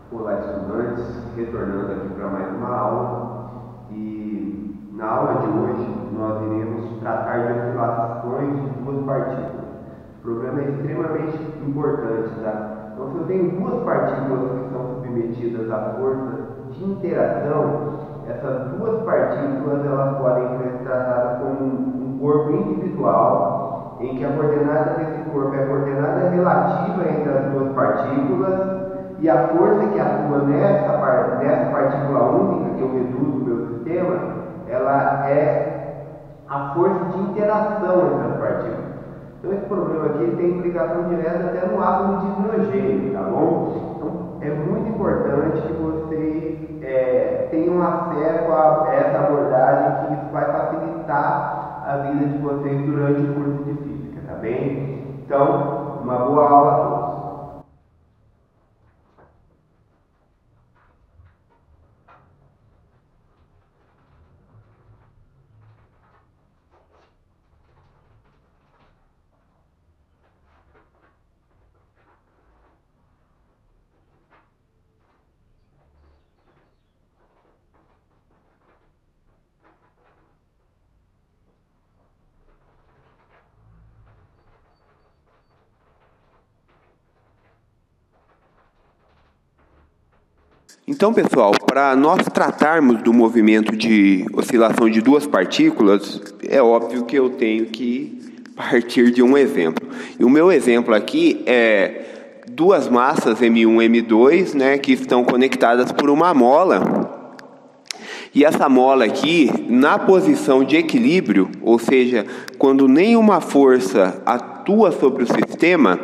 Olá, estudantes, retornando aqui para mais uma aula, e na aula de hoje nós iremos tratar de oscilações de duas partículas. O problema é extremamente importante, tá? Então, se eu tenho duas partículas que são submetidas à força de interação, essas duas partículas elas podem ser tratadas como um corpo individual, em que a coordenada desse corpo é a coordenada relativa entre as duas partículas, e a força que atua nessa partícula única, que eu reduzo o meu sistema, ela é a força de interação entre as partículas. Então esse problema aqui tem implicação direta até no átomo de hidrogênio, tá bom? Então é muito importante que vocês tenham acesso a essa abordagem, que isso vai facilitar a vida de vocês durante o curso de Física, tá bem? Então, uma boa aula a todos. Então, pessoal, para nós tratarmos do movimento de oscilação de duas partículas, é óbvio que eu tenho que partir de um exemplo. E o meu exemplo aqui é duas massas M1 e M2, né, que estão conectadas por uma mola. E essa mola aqui, na posição de equilíbrio, ou seja, quando nenhuma força atua sobre o sistema,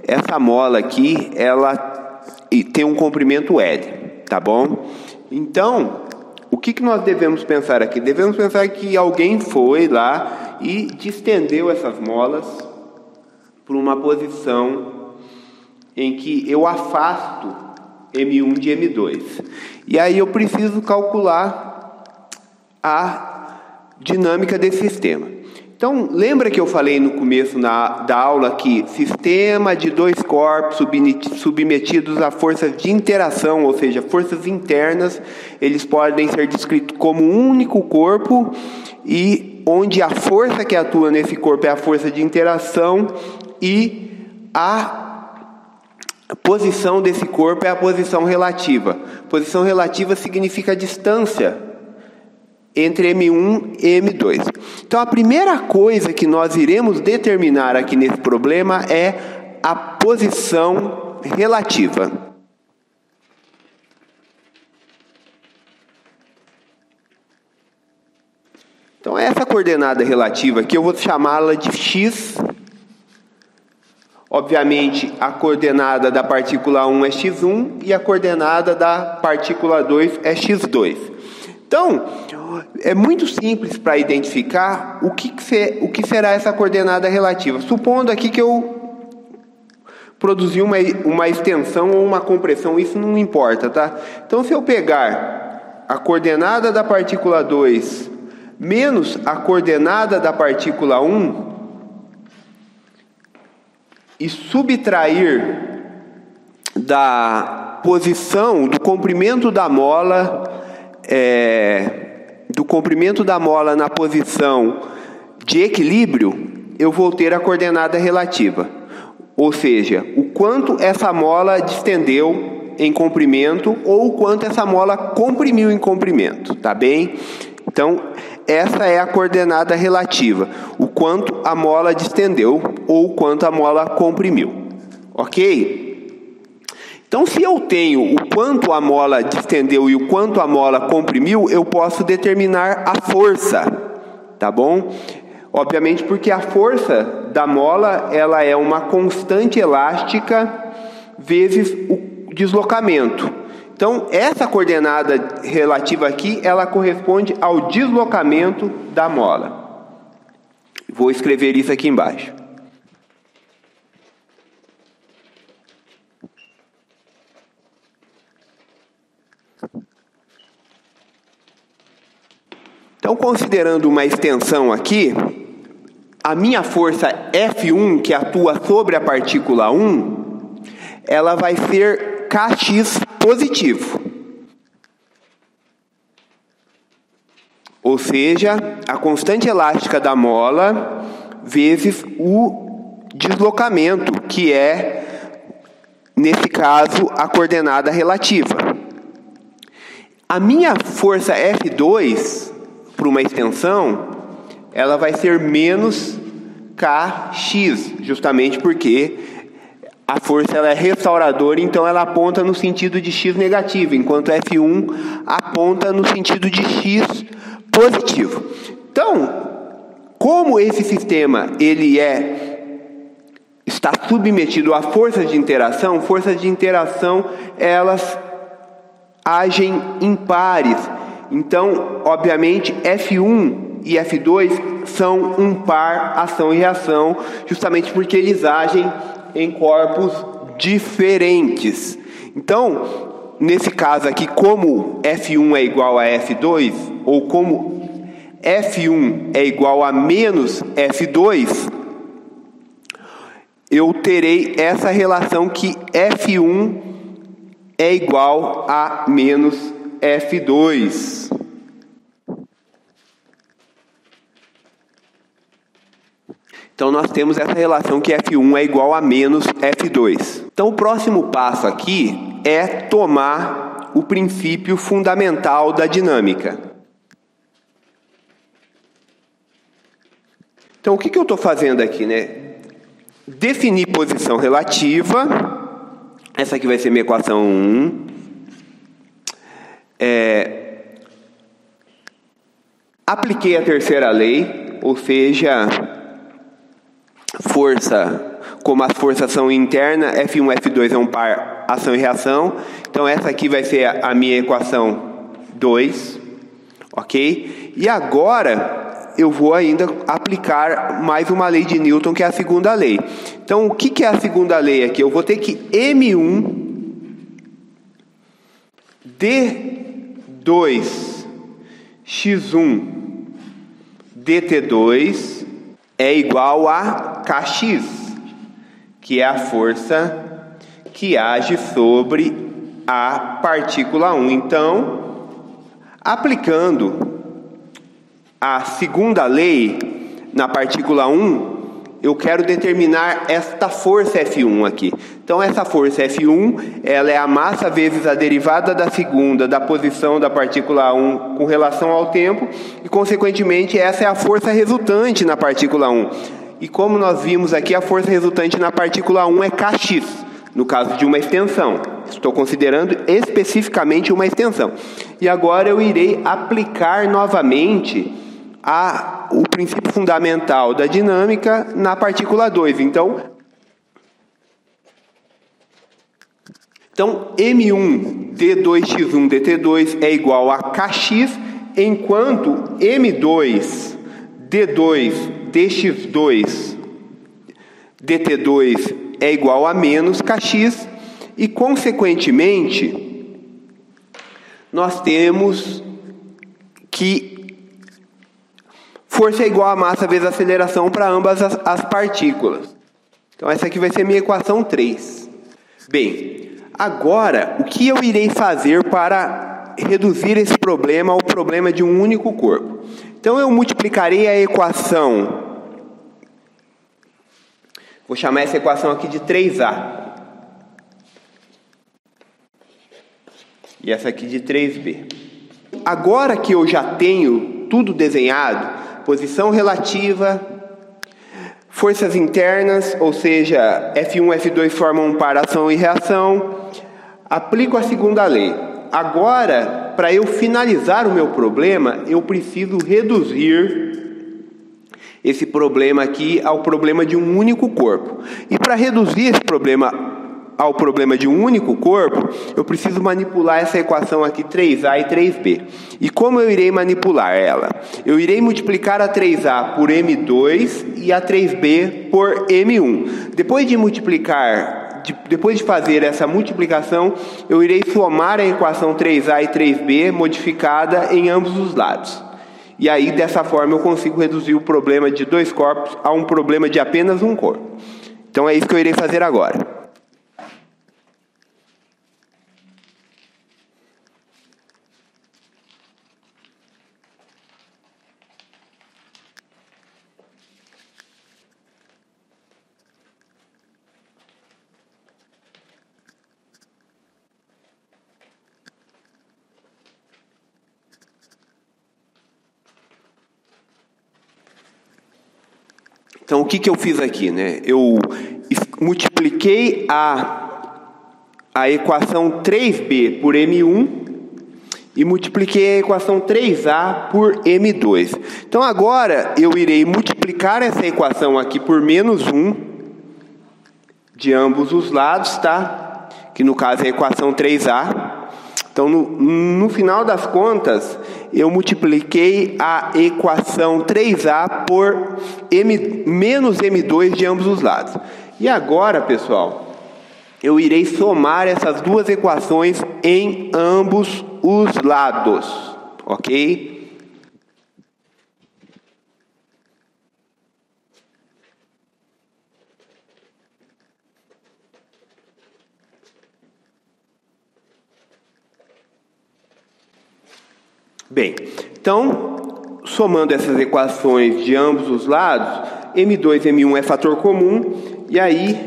essa mola aqui, ela tem um comprimento L. Tá bom? Então, o que nós devemos pensar aqui? Devemos pensar que alguém foi lá e distendeu essas molas para uma posição em que eu afasto M1 de M2. E aí eu preciso calcular a dinâmica desse sistema. Então, lembra que eu falei no começo da aula que sistema de dois corpos submetidos a forças de interação, ou seja, forças internas, eles podem ser descritos como um único corpo, e onde a força que atua nesse corpo é a força de interação e a posição desse corpo é a posição relativa. Posição relativa significa a distância entre M1 e M2. Então, a primeira coisa que nós iremos determinar aqui nesse problema é a posição relativa. Então, essa coordenada relativa aqui, eu vou chamá-la de x. Obviamente, a coordenada da partícula 1 é x1 e a coordenada da partícula 2 é x2. Então, é muito simples para identificar o que será essa coordenada relativa. Supondo aqui que eu produzi uma extensão ou uma compressão, isso não importa, tá? Então, se eu pegar a coordenada da partícula 2 menos a coordenada da partícula 1 e subtrair da posição, do comprimento da mola, na posição de equilíbrio, eu vou ter a coordenada relativa. Ou seja, o quanto essa mola distendeu em comprimento ou o quanto essa mola comprimiu em comprimento, tá bem? Então, essa é a coordenada relativa, o quanto a mola distendeu ou o quanto a mola comprimiu, ok? Então, se eu tenho o quanto a mola distendeu e o quanto a mola comprimiu, eu posso determinar a força, tá bom? Obviamente, porque a força da mola, ela é uma constante elástica vezes o deslocamento. Então, essa coordenada relativa aqui, ela corresponde ao deslocamento da mola. Vou escrever isso aqui embaixo. Então, considerando uma extensão aqui, a minha força F1, que atua sobre a partícula 1, ela vai ser Kx positivo. Ou seja, a constante elástica da mola vezes o deslocamento, que é, nesse caso, a coordenada relativa. A minha força F2, para uma extensão, ela vai ser menos Kx, justamente porque a força ela é restauradora, então ela aponta no sentido de x negativo, enquanto F1 aponta no sentido de x positivo. Então, como esse sistema ele está submetido a forças de interação elas agem em pares. Então, obviamente, F1 e F2 são um par ação e reação, justamente porque eles agem em corpos diferentes. Então, nesse caso aqui, como F1 é igual a F2, ou como F1 é igual a menos F2, eu terei essa relação que F1 é igual a menos F2. Então, nós temos essa relação que F1 é igual a menos F2. Então, o próximo passo aqui é tomar o princípio fundamental da dinâmica. Então, o que eu estou fazendo aqui, né? Definir posição relativa. Essa aqui vai ser minha equação 1. Apliquei a terceira lei, ou seja, força, como as forças são internas, F1 e F2 é um par ação e reação. Então, essa aqui vai ser a minha equação 2, ok? E agora eu vou ainda aplicar mais uma lei de Newton, que é a segunda lei. Então, o que é a segunda lei aqui? Eu vou ter que M1 D2 X1 dt2 é igual a Kx, que é a força que age sobre a partícula 1. Então, aplicando a segunda lei na partícula 1, eu quero determinar esta força F1 aqui. Então, essa força F1, ela é a massa vezes a derivada da segunda da posição da partícula 1 com relação ao tempo, e, consequentemente, essa é a força resultante na partícula 1. E como nós vimos aqui, a força resultante na partícula 1 é Kx, no caso de uma extensão. Estou considerando especificamente uma extensão. E agora eu irei aplicar novamente o princípio fundamental da dinâmica na partícula 2. Então, M1 D2x1 dt2 é igual a Kx, enquanto M2 D2 dx2 dt2 é igual a menos Kx, e, consequentemente, nós temos que força é igual a massa vezes a aceleração para ambas as partículas. Então, essa aqui vai ser minha equação 3. Bem, agora, o que eu irei fazer para reduzir esse problema ao problema de um único corpo? Então, eu multiplicarei a equação. Vou chamar essa equação aqui de 3A. E essa aqui de 3B. Agora que eu já tenho tudo desenhado, posição relativa, forças internas, ou seja, F1 e F2 formam um par ação e reação, aplico a segunda lei. Agora, para eu finalizar o meu problema, eu preciso reduzir esse problema aqui ao problema de um único corpo. E para reduzir esse problema ao problema de um único corpo, eu preciso manipular essa equação aqui 3A e 3B. E como eu irei manipular ela? Eu irei multiplicar a 3A por M2 e a 3B por M1. Depois de fazer essa multiplicação, eu irei somar a equação 3A e 3B modificada em ambos os lados. E aí, dessa forma, eu consigo reduzir o problema de dois corpos a um problema de apenas um corpo. Então, é isso que eu irei fazer agora. Então, o que eu fiz aqui, né? Eu multipliquei a equação 3b por M1 e multipliquei a equação 3a por M2. Então, agora, eu irei multiplicar essa equação aqui por menos 1 de ambos os lados, tá? Que no caso é a equação 3a. Então, no final das contas, eu multipliquei a equação 3a por menos M2 de ambos os lados. E agora, pessoal, eu irei somar essas duas equações em ambos os lados, ok? Bem, então, somando essas equações de ambos os lados, M2 e M1 é fator comum, e aí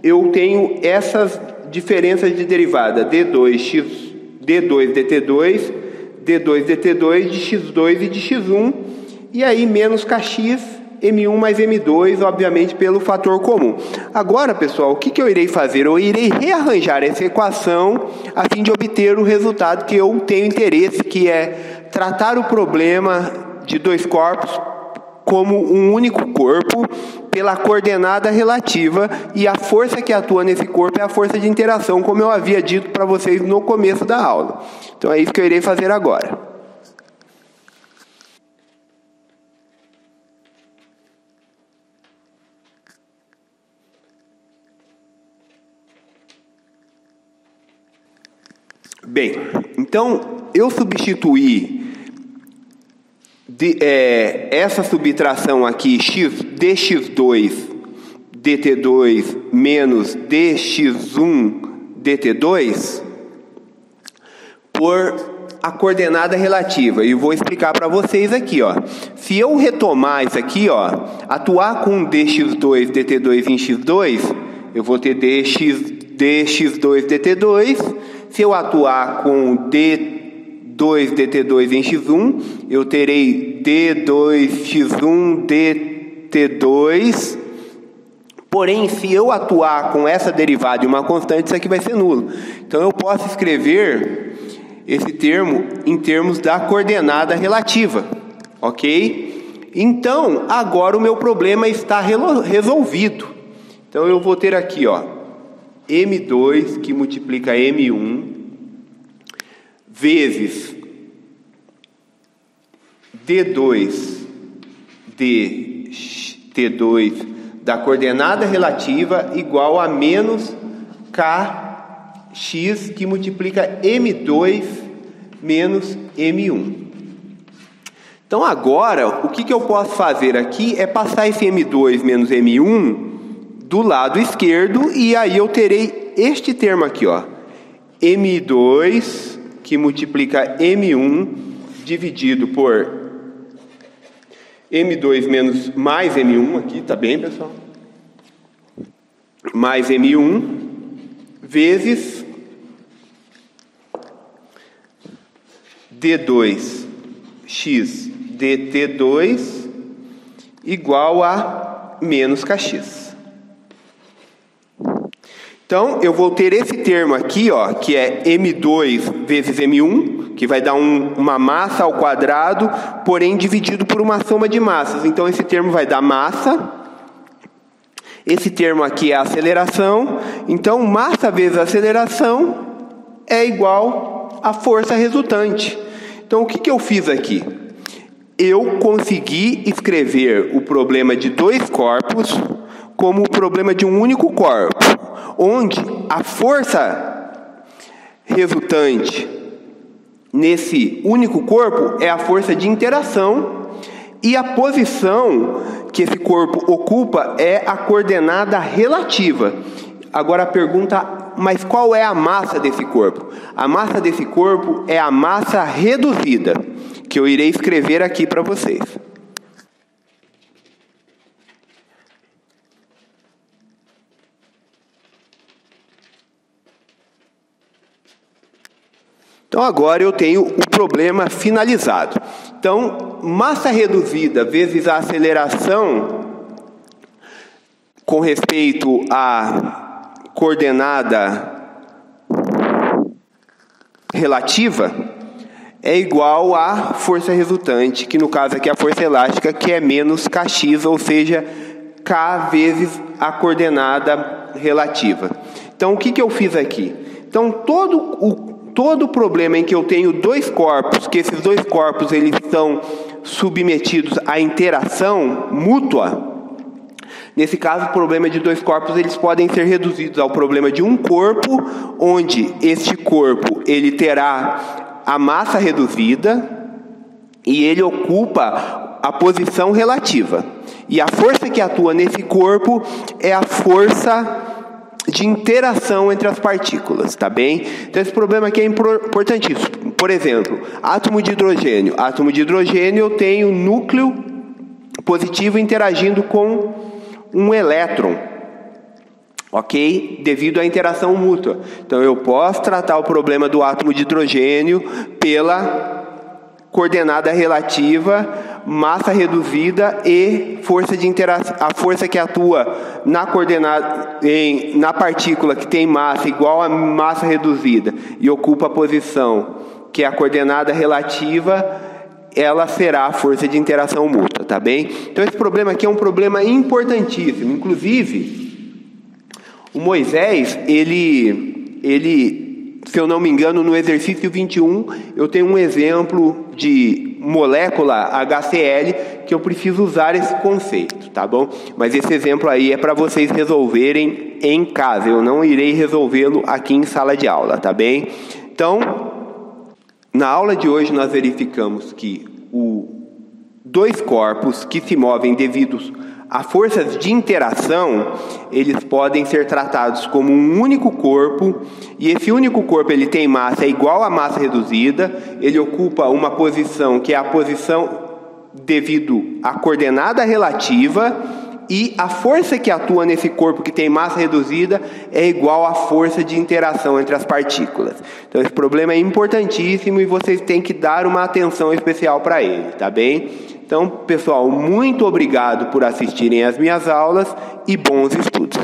eu tenho essas diferenças de derivada, D2 dt2, D2 dt2 de x2 e de x1, e aí menos kx, M1 mais M2, obviamente pelo fator comum. Agora, pessoal, o que eu irei fazer? Eu irei rearranjar essa equação a fim de obter o resultado que eu tenho interesse, que é tratar o problema de dois corpos como um único corpo pela coordenada relativa, e a força que atua nesse corpo é a força de interação, como eu havia dito para vocês no começo da aula. Então é isso que eu irei fazer agora. Bem, então eu substituí essa subtração aqui, dx2 dt2 menos dx1 dt2, por a coordenada relativa. E vou explicar para vocês aqui, ó. Se eu retomar isso aqui, ó, atuar com dx2 dt2 em x2, eu vou ter dx2 dt2. Se eu atuar com d2 dt2 em x1, eu terei d2x1 dt2. Porém, se eu atuar com essa derivada e uma constante, isso aqui vai ser nulo. Então, eu posso escrever esse termo em termos da coordenada relativa, ok? Então, agora o meu problema está resolvido. Então, eu vou ter aqui, ó, M2 que multiplica M1 vezes D2 dt2 da coordenada relativa igual a menos kx que multiplica M2 menos M1. Então agora, o que eu posso fazer aqui é passar esse M2 menos M1 do lado esquerdo, e aí eu terei este termo aqui, ó, M2 que multiplica M1 dividido por M2 menos mais M1 aqui, tá bem, pessoal? Mais M1 vezes D2x dt2 igual a menos kx. Então, eu vou ter esse termo aqui, ó, que é M2 vezes M1, que vai dar uma massa ao quadrado, porém dividido por uma soma de massas. Então, esse termo vai dar massa. Esse termo aqui é a aceleração. Então, massa vezes aceleração é igual à força resultante. Então, o que eu fiz aqui? Eu consegui escrever o problema de dois corpos como o problema de um único corpo, onde a força resultante nesse único corpo é a força de interação, e a posição que esse corpo ocupa é a coordenada relativa. Agora a pergunta, mas qual é a massa desse corpo? A massa desse corpo é a massa reduzida, que eu irei escrever aqui para vocês. Então agora eu tenho o problema finalizado. Então, massa reduzida vezes a aceleração com respeito à coordenada relativa é igual à força resultante, que no caso aqui é a força elástica, que é menos kx, ou seja, k vezes a coordenada relativa. Então, o que eu fiz aqui? Então, todo problema em que eu tenho dois corpos, que esses dois corpos eles são submetidos à interação mútua, nesse caso, o problema de dois corpos eles podem ser reduzidos ao problema de um corpo, onde este corpo ele terá a massa reduzida e ele ocupa a posição relativa. E a força que atua nesse corpo é a força de interação entre as partículas, tá bem? Então esse problema aqui é importantíssimo. Por exemplo, átomo de hidrogênio. Átomo de hidrogênio eu tenho núcleo positivo interagindo com um elétron, ok? Devido à interação mútua. Então eu posso tratar o problema do átomo de hidrogênio pela coordenada relativa, massa reduzida e força de interação, a força que atua na coordenada na partícula que tem massa igual a massa reduzida e ocupa a posição que é a coordenada relativa, ela será a força de interação mútua, tá bem? Então esse problema aqui é um problema importantíssimo. Inclusive, o Moisés, ele, se eu não me engano, no exercício 21, eu tenho um exemplo de molécula HCl que eu preciso usar esse conceito, tá bom? Mas esse exemplo aí é para vocês resolverem em casa, eu não irei resolvê-lo aqui em sala de aula, tá bem? Então, na aula de hoje nós verificamos que dois corpos que se movem devido a forças de interação, eles podem ser tratados como um único corpo, e esse único corpo ele tem massa igual a massa reduzida, ele ocupa uma posição que é a posição devido à coordenada relativa, e a força que atua nesse corpo que tem massa reduzida é igual à força de interação entre as partículas. Então esse problema é importantíssimo e vocês têm que dar uma atenção especial para ele, tá bem? Então, pessoal, muito obrigado por assistirem às minhas aulas e bons estudos.